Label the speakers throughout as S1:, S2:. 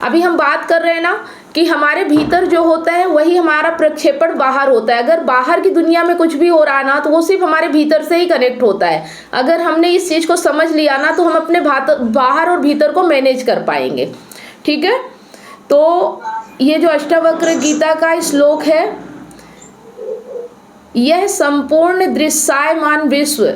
S1: अभी हम बात कर रहे हैं ना कि हमारे भीतर जो होता है वही हमारा प्रक्षेपण बाहर होता है। अगर बाहर की दुनिया में कुछ भी हो रहा है ना तो वो सिर्फ हमारे भीतर से ही कनेक्ट होता है। अगर हमने इस चीज को समझ लिया ना तो हम अपने बाहर और भीतर को मैनेज कर पाएंगे। ठीक है, तो ये जो अष्टावक्र गीता का श्लोक है, यह संपूर्ण दृश्यमान विश्व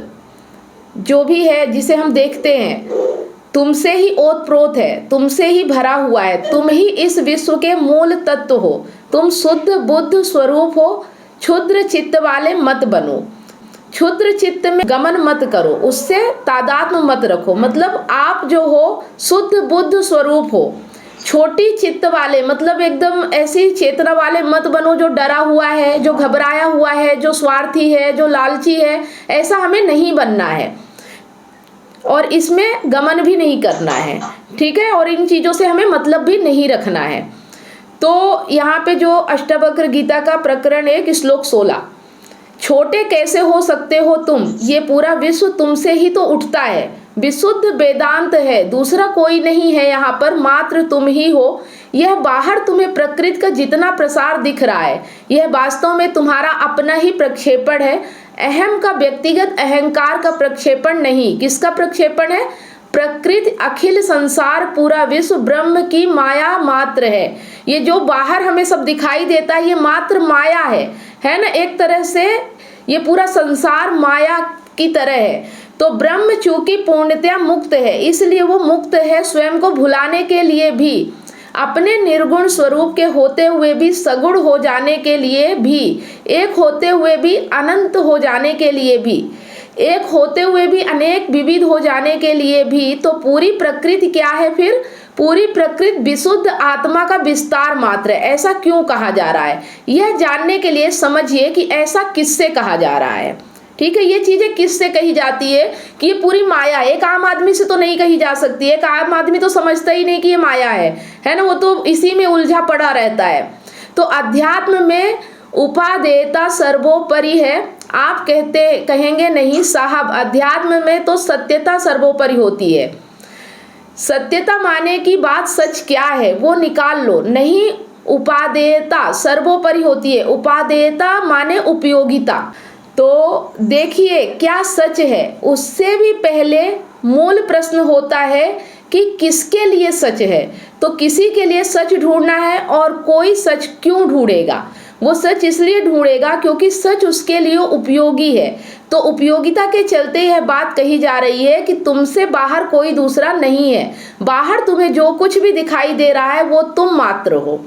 S1: जो भी है जिसे हम देखते हैं तुमसे ही ओतप्रोत है, तुमसे ही भरा हुआ है। तुम ही इस विश्व के मूल तत्व हो। तुम शुद्ध बुद्ध स्वरूप हो। क्षुद्र चित्त वाले मत बनो। क्षुद्र चित्त में गमन मत करो, उससे तादात्म्य मत रखो। मतलब आप जो हो शुद्ध बुद्ध स्वरूप हो। छोटी चित्त वाले मतलब एकदम ऐसी चेतना वाले मत बनो जो डरा हुआ है, जो घबराया हुआ है, जो स्वार्थी है, जो लालची है। ऐसा हमें नहीं बनना है और इसमें गमन भी नहीं करना है। ठीक है, और इन चीजों से हमें मतलब भी नहीं रखना है। तो यहाँ पे जो अष्टावक्र गीता का प्रकरण है कि श्लोक 16, छोटे कैसे हो सकते हो तुम, ये पूरा विश्व तुमसे ही तो उठता है। विशुद्ध वेदांत है, दूसरा कोई नहीं है यहाँ पर, मात्र तुम ही हो। यह बाहर तुम्हें प्रकृति का जितना प्रसार दिख रहा है यह वास्तव में तुम्हारा अपना ही प्रक्षेपण है। अहम का व्यक्तिगत अहंकार का प्रक्षेपण नहीं। किसका प्रक्षेपण है? प्रकृति, अखिल संसार, पूरा विश्व ब्रह्म की माया मात्र है। ये जो बाहर हमें सब दिखाई देता है ये मात्र माया है ना। एक तरह से ये पूरा संसार माया की तरह है। तो ब्रह्म चूंकि पूर्णतया मुक्त है इसलिए वो मुक्त है स्वयं को भुलाने के लिए भी, अपने निर्गुण स्वरूप के होते हुए भी, सगुण हो जाने के लिए भी, एक होते हुए भी अनंत हो जाने के लिए भी, एक होते हुए भी अनेक विविध हो जाने के लिए भी। तो पूरी प्रकृति क्या है फिर? पूरी प्रकृति विशुद्ध आत्मा का विस्तार मात्र है। ऐसा क्यों कहा जा रहा है यह जानने के लिए समझिए कि ऐसा किससे कहा जा रहा है। ठीक है, ये चीजें किससे कही जाती है कि ये पूरी माया है। एक आम आदमी से तो नहीं कही जा सकती है। एक आम आदमी तो समझता ही नहीं कि ये माया है ना। वो तो इसी में उलझा पड़ा रहता है। तो अध्यात्म में उपादेयता सर्वोपरि है। आप कहेंगे नहीं साहब, अध्यात्म में तो सत्यता सर्वोपरि होती है। सत्यता माने की बात सच क्या है वो निकाल लो। नहीं, उपादेयता सर्वोपरि होती है। उपादेयता माने उपयोगिता। तो देखिए क्या सच है, उससे भी पहले मूल प्रश्न होता है कि किसके लिए सच है। तो किसी के लिए सच ढूंढना है और कोई सच क्यों ढूंढेगा? वो सच इसलिए ढूंढेगा क्योंकि सच उसके लिए उपयोगी है। तो उपयोगिता के चलते यह बात कही जा रही है कि तुमसे बाहर कोई दूसरा नहीं है। बाहर तुम्हें जो कुछ भी दिखाई दे रहा है वो तुम मात्र हो।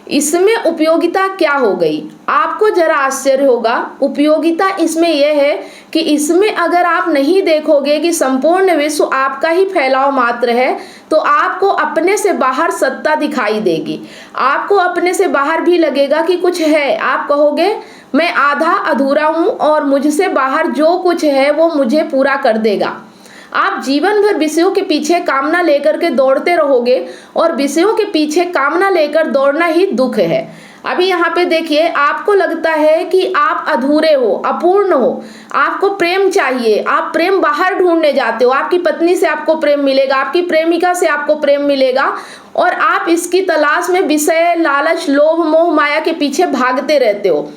S1: इसमें उपयोगिता क्या हो गई? आपको जरा आश्चर्य होगा। उपयोगिता इसमें यह है कि इसमें अगर आप नहीं देखोगे कि संपूर्ण विश्व आपका ही फैलाव मात्र है तो आपको अपने से बाहर सत्ता दिखाई देगी। आपको अपने से बाहर भी लगेगा कि कुछ है। आप कहोगे मैं आधा अधूरा हूं और मुझसे बाहर जो कुछ है वो मुझे पूरा कर देगा। आप जीवन भर विषयों के पीछे कामना लेकर के दौड़ते रहोगे और विषयों के पीछे कामना लेकर दौड़ना ही दुख है। अभी यहाँ पे देखिए, आपको लगता है कि आप अधूरे हो, अपूर्ण हो, आपको प्रेम चाहिए, आप प्रेम बाहर ढूंढने जाते हो। आपकी पत्नी से आपको प्रेम मिलेगा, आपकी प्रेमिका से आपको प्रेम मिलेगा और आप इसकी तलाश में विषय, लालच, लोभ, मोह, माया के पीछे भागते रहते हो।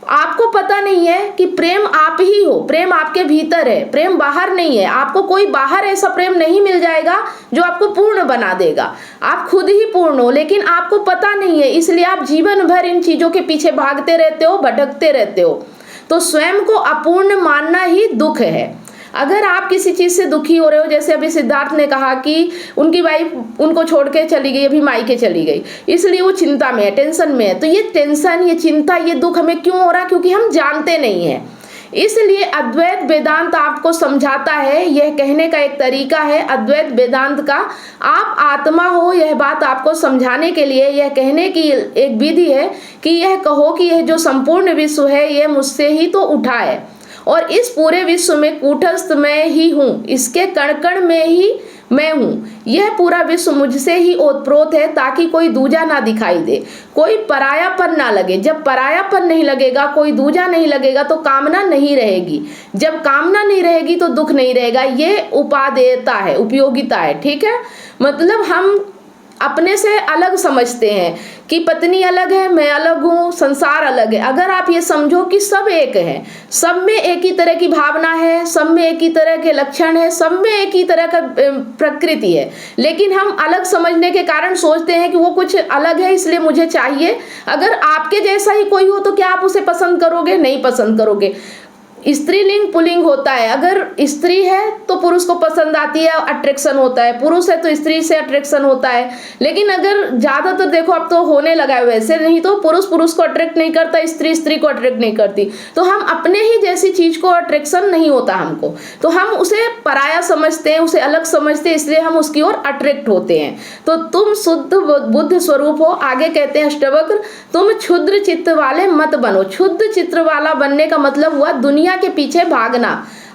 S1: आपको पता नहीं है कि प्रेम आप ही हो, प्रेम आपके भीतर है, प्रेम बाहर नहीं है। आपको कोई बाहर ऐसा प्रेम नहीं मिल जाएगा जो आपको पूर्ण बना देगा। आप खुद ही पूर्ण हो, लेकिन आपको पता नहीं है, इसलिए आप जीवन भर इन चीजों के पीछे भागते रहते हो, भटकते रहते हो। तो स्वयं को अपूर्ण मानना ही दुख है। अगर आप किसी चीज से दुखी हो रहे हो, जैसे अभी सिद्धार्थ ने कहा कि उनकी वाइफ उनको छोड़ के चली गई, अभी मायके चली गई, इसलिए वो चिंता में है, टेंशन में है। तो ये टेंशन, ये चिंता, ये दुख हमें क्यों हो रहा? क्योंकि हम जानते नहीं है। इसलिए अद्वैत वेदांत आपको समझाता है, यह कहने का एक तरीका है अद्वैत वेदांत का। आप आत्मा हो, यह बात आपको समझाने के लिए यह कहने की एक विधि है कि यह कहो कि यह जो संपूर्ण विश्व है यह मुझसे ही तो उठा है और इस पूरे विश्व में कूटस्थ मैं ही हूँ, इसके कण कण में ही मैं हूँ। यह पूरा विश्व मुझसे ही ओतप्रोत है ताकि कोई दूजा ना दिखाई दे, कोई परायापन ना लगे। जब परायापन नहीं लगेगा, कोई दूजा नहीं लगेगा तो कामना नहीं रहेगी। जब कामना नहीं रहेगी तो दुख नहीं रहेगा। ये उपादेयता है, उपयोगिता है। ठीक है, मतलब हम अपने से अलग समझते हैं कि पत्नी अलग है, मैं अलग हूँ, संसार अलग है। अगर आप ये समझो कि सब एक है, सब में एक ही तरह की भावना है, सब में एक ही तरह के लक्षण है, सब में एक ही तरह का प्रकृति है, लेकिन हम अलग समझने के कारण सोचते हैं कि वो कुछ अलग है इसलिए मुझे चाहिए। अगर आपके जैसा ही कोई हो तो क्या आप उसे पसंद करोगे? नहीं पसंद करोगे। स्त्रीलिंग पुल्लिंग होता है, अगर स्त्री है तो पुरुष को पसंद आती है, अट्रैक्शन होता है, पुरुष है तो स्त्री से अट्रैक्शन होता है। लेकिन अगर ज्यादातर देखो अब तो होने लगा है वैसे, नहीं तो पुरुष पुरुष को अट्रैक्ट नहीं करता, स्त्री स्त्री को अट्रैक्ट नहीं करती। तो हम अपने ही जैसी चीज को अट्रैक्शन नहीं होता हमको, तो हम उसे पराया समझते हैं, उसे अलग समझते हैं, इसलिए हम उसकी ओर अट्रैक्ट होते हैं। तो तुम शुद्ध बुद्ध स्वरूप हो। आगे कहते हैं अष्टवक्र, तुम क्षुद्र चित्त वाले मत बनो। क्षुद्र चित्र वाला बनने का मतलब हुआ दुनिया के पीछे भागना,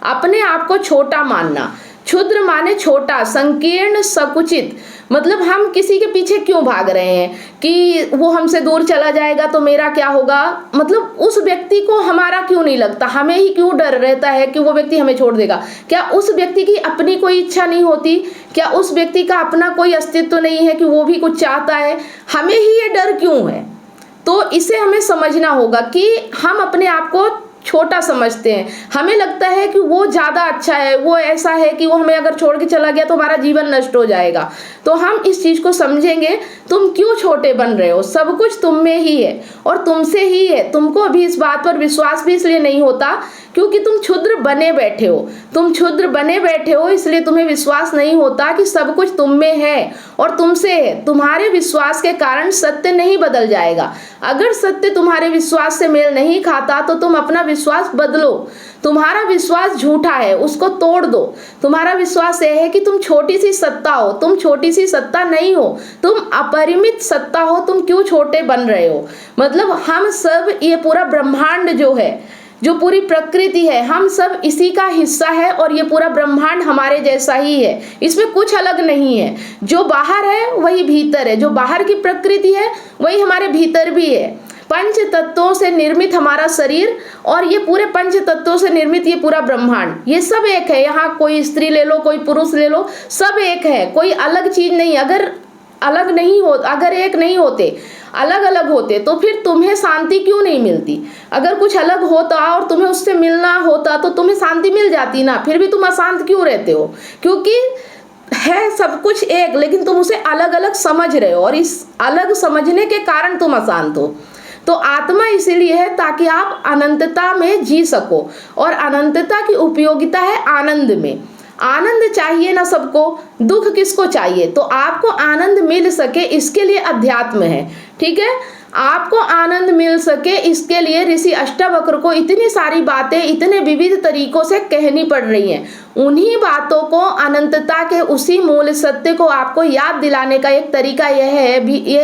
S1: अपने आप को छोटा मानना। क्षुद्र माने छोटा, संकीर्ण, संकुचित। मतलब हम किसी के पीछे क्यों भाग रहे हैं कि वो हमसे दूर चला जाएगा तो मेरा क्या होगा, मतलब उस व्यक्ति को हमारा क्यों नहीं लगता, हमें ही क्यों डर रहता है कि वो व्यक्ति हमें छोड़ देगा। क्या उस व्यक्ति की अपनी कोई इच्छा नहीं होती? क्या उस व्यक्ति का अपना कोई अस्तित्व नहीं है कि वो भी कुछ चाहता है? हमें ही ये डर क्यों है? तो इसे हमें समझना होगा कि हम अपने आप को छोटा समझते हैं, हमें लगता है कि वो ज्यादा अच्छा है, वो ऐसा है कि वो हमें अगर छोड़ के चला गया तो हमारा जीवन नष्ट हो जाएगा। तो हम इस चीज को समझेंगे, तुम क्यों छोटे बन रहे हो, सब कुछ तुम में ही है और तुमसे ही है। तुमको अभी इस बात पर विश्वास भी इसलिए नहीं होता क्योंकि तुम क्षुद्र बने बैठे हो। तुम क्षुद्र बने बैठे हो इसलिए तुम्हें विश्वास नहीं होता कि सब कुछ तुम में है और तुमसे है। तुम्हारे विश्वास के कारण सत्य नहीं बदल जाएगा। अगर सत्य तुम्हारे विश्वास से मेल नहीं खाता तो तुम अपना विश्वास बदलो। तुम्हारा विश्वास झूठा है, उसको तोड़ दो। तुम्हारा विश्वास यह है कि तुम छोटी सी सत्ता हो, तुम छोटी सी सत्ता नहीं हो, तुम अपरिमित सत्ता हो। तुम क्यों छोटे बन रहे हो? मतलब हम सब, ये पूरा ब्रह्मांड जो है, जो पूरी प्रकृति है, हम सब इसी का हिस्सा है और ये पूरा ब्रह्मांड हमारे जैसा ही है, इसमें कुछ अलग नहीं है। जो बाहर है वही भीतर है, जो बाहर की प्रकृति है वही हमारे भीतर भी है। पंच तत्वों से निर्मित हमारा शरीर और ये पूरे पंच तत्वों से निर्मित ये पूरा ब्रह्मांड, ये सब एक है। यहाँ कोई स्त्री ले लो, कोई पुरुष ले लो, सब एक है, कोई अलग चीज नहीं। अगर अलग नहीं हो, अगर एक नहीं होते, अलग अलग होते तो फिर तुम्हें शांति क्यों नहीं मिलती? अगर कुछ अलग होता और तुम्हें उससे मिलना होता तो तुम्हें शांति मिल जाती ना, फिर भी तुम अशांत क्यों रहते हो? क्योंकि है सब कुछ एक, लेकिन तुम उसे अलग अलग समझ रहे हो और इस अलग समझने के कारण तुम अशांत हो। तो आत्मा इसीलिए है ताकि आप अनंतता में जी सको, और अनंतता की उपयोगिता है आनंद में। आनंद चाहिए ना सबको, दुख किसको चाहिए? तो आपको आनंद मिल सके इसके लिए अध्यात्म है, ठीक है। आपको आनंद मिल सके इसके लिए ऋषि अष्टावक्र को इतनी सारी बातें इतने विविध तरीकों से कहनी पड़ रही हैं। उन्हीं बातों को, अनंतता के उसी मूल सत्य को आपको याद दिलाने का एक तरीका यह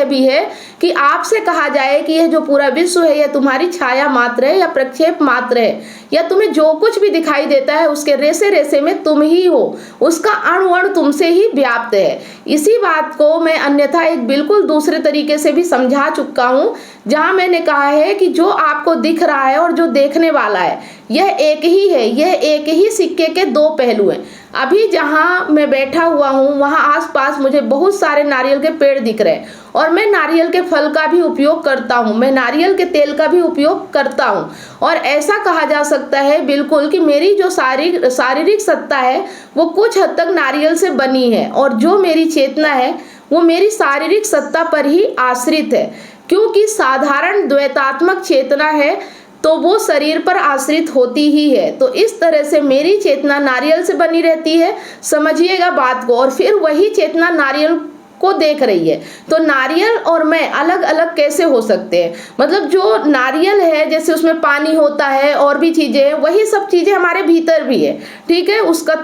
S1: भी है कि आपसे कहा जाए कि यह जो पूरा विश्व है यह तुम्हारी छाया मात्र है या प्रक्षेप मात्र है, या तुम्हें जो कुछ भी दिखाई देता है उसके रेसे रेसे में तुम ही हो, उसका अणु अणु तुमसे ही व्याप्त है। इसी बात को मैं अन्यथा एक बिल्कुल दूसरे तरीके से भी समझा चुका हूँ, जहाँ मैंने कहा है कि जो आपको दिख रहा है और जो देखने वाला है यह एक ही है, यह एक ही सिक्के के दो पहलू हैं। अभी जहाँ मैं बैठा हुआ हूँ वहाँ आसपास मुझे बहुत सारे नारियल के पेड़ दिख रहे हैं और मैं नारियल के फल का भी उपयोग करता हूँ, मैं नारियल के तेल का भी उपयोग करता हूँ। और ऐसा कहा जा सकता है बिल्कुल कि मेरी जो शारीरिक सत्ता है वो कुछ हद तक नारियल से बनी है, और जो मेरी चेतना है वो मेरी शारीरिक सत्ता पर ही आश्रित है। क्योंकि साधारण द्वैतात्मक चेतना है तो वो शरीर पर आश्रित होती ही है। तो इस तरह से मेरी चेतना नारियल से बनी रहती है, समझिएगा बात को, और फिर वही चेतना नारियल को देख रही है। तो नारियल और मैं अलग अलग कैसे हो सकते हैं? मतलब जो नारियल है जैसे उसमें पानी होता है और भी चीजें हैं, वही सब चीजें हमारे भीतर भी है, ठीक है। उसका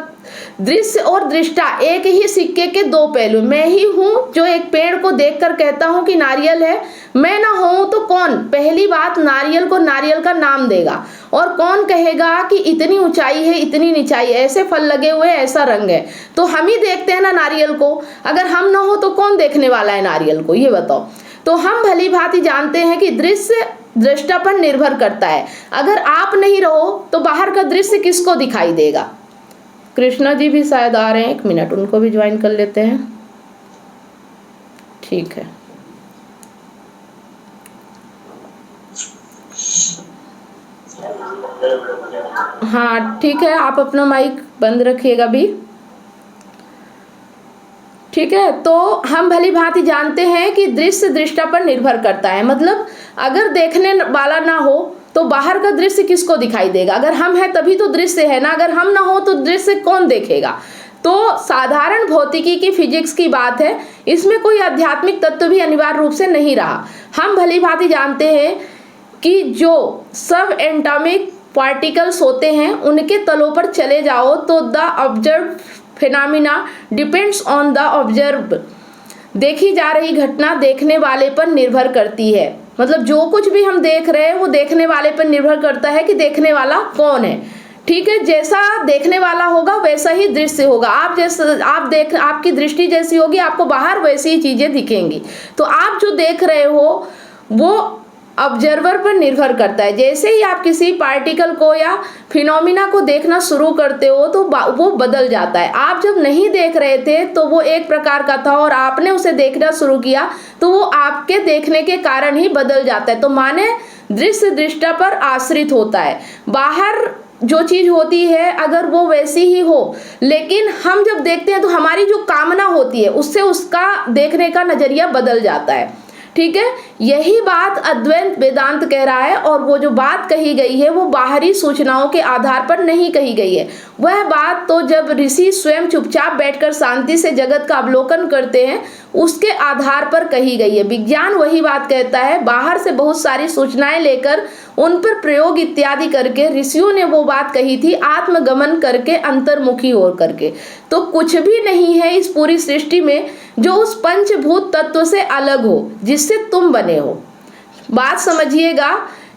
S1: दृश्य और दृष्टा एक ही सिक्के के दो पहलू। मैं ही हूँ जो एक पेड़ को देखकर कहता हूँ कि नारियल है, मैं ना हूँ तो कौन पहली बात नारियल को नारियल का नाम देगा, और कौन कहेगा कि इतनी ऊंचाई है, इतनी नीचाई, ऐसे फल लगे हुए, ऐसा रंग है। तो हम ही देखते हैं ना नारियल को, अगर हम ना हो तो कौन देखने वाला है नारियल को, ये बताओ। तो हम भली भांति जानते हैं कि दृश्य दृष्टा पर निर्भर करता है। अगर आप नहीं रहो तो बाहर का दृश्य किसको दिखाई देगा? कृष्णा जी भी शायद आ रहे हैं, 1 मिनट उनको भी ज्वाइन कर लेते हैं। ठीक है। हाँ ठीक है, आप अपना माइक बंद रखिएगा भी। ठीक है, तो हम भली भांति जानते हैं कि दृश्य दृष्टा पर निर्भर करता है। मतलब अगर देखने वाला ना हो तो बाहर का दृश्य किसको दिखाई देगा? अगर हम हैं तभी तो दृश्य है ना, अगर हम ना हो तो दृश्य कौन देखेगा? तो साधारण भौतिकी की फिजिक्स की बात है, इसमें कोई आध्यात्मिक तत्व भी अनिवार्य रूप से नहीं रहा। हम भली भांति जानते हैं कि जो सब एटॉमिक पार्टिकल्स होते हैं उनके तलों पर चले जाओ तो the observe phenomena depends on the observe. देखी जा रही घटना देखने वाले पर निर्भर करती है। मतलब जो कुछ भी हम देख रहे हैं वो देखने वाले पर निर्भर करता है कि देखने वाला कौन है। ठीक है, जैसा देखने वाला होगा वैसा ही दृश्य होगा। आपकी दृष्टि जैसी होगी आपको बाहर वैसी ही चीजें दिखेंगी। तो आप जो देख रहे हो वो ऑब्जर्वर पर निर्भर करता है। जैसे ही आप किसी पार्टिकल को या फिनोमिना को देखना शुरू करते हो तो वो बदल जाता है। आप जब नहीं देख रहे थे तो वो एक प्रकार का था और आपने उसे देखना शुरू किया तो वो आपके देखने के कारण ही बदल जाता है। तो माने दृश्य दृष्टा पर आश्रित होता है। बाहर जो चीज होती है अगर वो वैसी ही हो, लेकिन हम जब देखते हैं तो हमारी जो कामना होती है उससे उसका देखने का नजरिया बदल जाता है। ठीक है, यही बात अद्वैत वेदांत कह रहा है। और वो जो बात कही गई है वो बाहरी सूचनाओं के आधार पर नहीं कही गई है। वह बात तो जब ऋषि स्वयं चुपचाप बैठकर शांति से जगत का अवलोकन करते हैं उसके आधार पर कही गई है। विज्ञान वही बात कहता है, बाहर से बहुत सारी सूचनाएं लेकर उन पर प्रयोग इत्यादि करके ऋषियों ने वो बात कही थी आत्मगमन करके, अंतर्मुखी हो करके। तो कुछ भी नहीं है इस पूरी सृष्टि में जो उस पंचभूत तत्व से अलग हो जिससे तुम बने हो। बात समझिएगा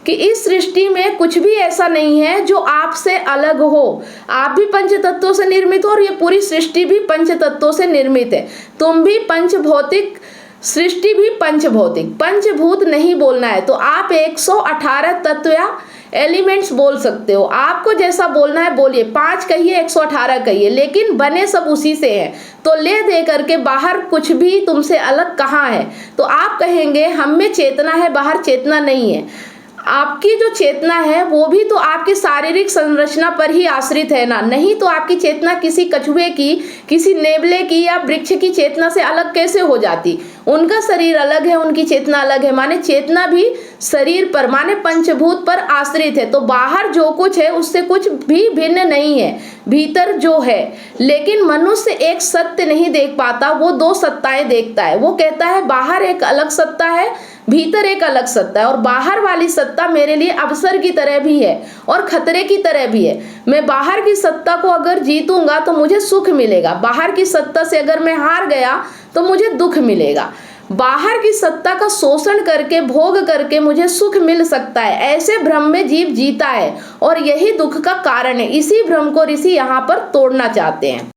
S1: कि इस सृष्टि में कुछ भी ऐसा नहीं है जो आपसे अलग हो। आप भी पंच तत्वों से निर्मित हो और ये पूरी सृष्टि भी पंच तत्वों से निर्मित है। तुम भी पंचभौतिक, सृष्टि भी पंचभौतिक। पंचभूत नहीं बोलना है तो आप 118 तत्व या एलिमेंट्स बोल सकते हो। आपको जैसा बोलना है बोलिए, 5 कहिए 118 कहिए, लेकिन बने सब उसी से हैं। तो ले दे करके बाहर कुछ भी तुमसे अलग कहाँ है? तो आप कहेंगे हम में चेतना है, बाहर चेतना नहीं है। आपकी जो चेतना है वो भी तो आपकी शारीरिक संरचना पर ही आश्रित है ना, नहीं तो आपकी चेतना किसी कछुए की, किसी नेवले की या वृक्ष की चेतना से अलग कैसे हो जाती? उनका शरीर अलग है, उनकी चेतना अलग है। माने चेतना भी शरीर पर, माने पंचभूत पर आश्रित है। तो बाहर जो कुछ है उससे कुछ भी भिन्न नहीं है, भीतर जो है। लेकिन मनुष्य एक सत्य नहीं देख पाता, वो 2 सत्ताएं देखता है। वो कहता है बाहर एक अलग सत्ता है, भीतर एक अलग सत्ता है। और बाहर वाली सत्ता मेरे लिए अवसर की तरह भी है और खतरे की तरह भी है। मैं बाहर की सत्ता को अगर जीतूंगा तो मुझे सुख मिलेगा, बाहर की सत्ता से अगर मैं हार गया तो मुझे दुख मिलेगा। बाहर की सत्ता का शोषण करके, भोग करके मुझे सुख मिल सकता है, ऐसे भ्रम में जीव जीता है और यही दुख का कारण है। इसी भ्रम को ऋषि यहाँ पर तोड़ना चाहते हैं।